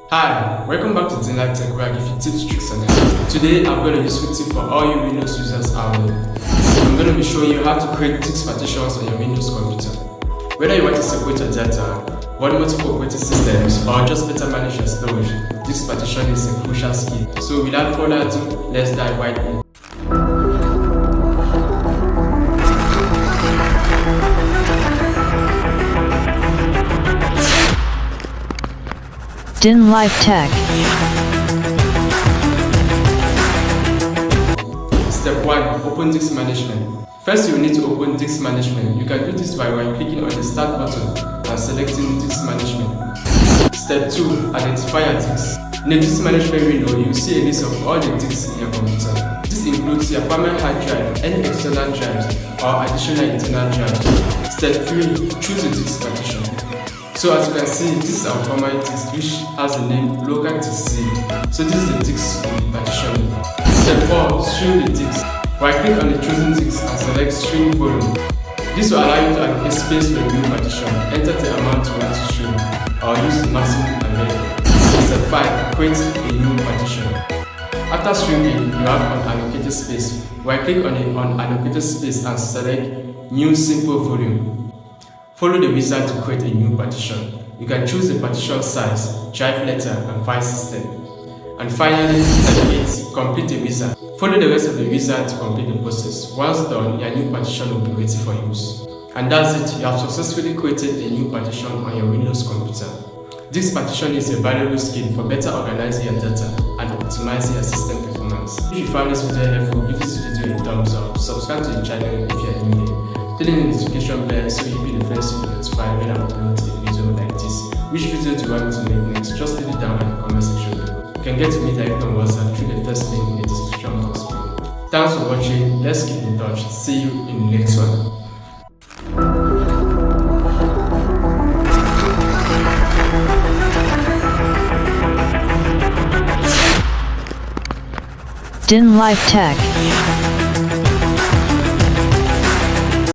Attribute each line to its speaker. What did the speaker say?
Speaker 1: Hi, welcome back to Life Tech where I give you tips, tricks and help. Today I'm going to use quick tip for all you Windows users out there. I'm going to be showing you how to create text partitions on your Windows computer. Whether you want to separate your data, run multiple operating systems, or just better manage your storage, this partition is a crucial skill. So without further ado, let's dive right in.
Speaker 2: Life Tech.
Speaker 1: Step 1. Open Disk Management. First, you will need to open Disk Management. You can do this by right-clicking on the Start button and selecting Disk Management. Step 2. Identify your disks. In the Disk Management window, you will see a list of all the disks in your computer. This includes your permanent hard drive, any external drives, or additional internal drives. Step 3. Choose a disk partition. So as you can see, this is our primary disk which has the name local disk C. So this is the disk we'll be partitioning. Step 4. String the disk. Right click on the chosen disk and select string volume. This will allow you to allocate space for a new partition. Enter the amount you want to string or use the maximum available. Step 5. Create a new partition. After stringing, you have unallocated space. Right click on the unallocated space and select new simple volume. Follow the wizard to create a new partition. You can choose the partition size, drive letter, and file system. And finally, step 8. Complete the wizard. Follow the rest of the wizard to complete the process. Once done, your new partition will be ready for use. And that's it. You have successfully created a new partition on your Windows computer. This partition is a valuable skill for better organizing your data and optimizing your system performance. If you found this video helpful, give this video a thumbs up. Subscribe to the channel if you are new here. Turn on the notification bell so you'll be the first to be notified when I upload a video like this. Which video do you want me to make next? Just leave it down in the comment section below. You can get to me directly on WhatsApp through the first link in the description box below. Thanks for watching. Let's keep in touch. See you in the next one.
Speaker 2: Life Tech.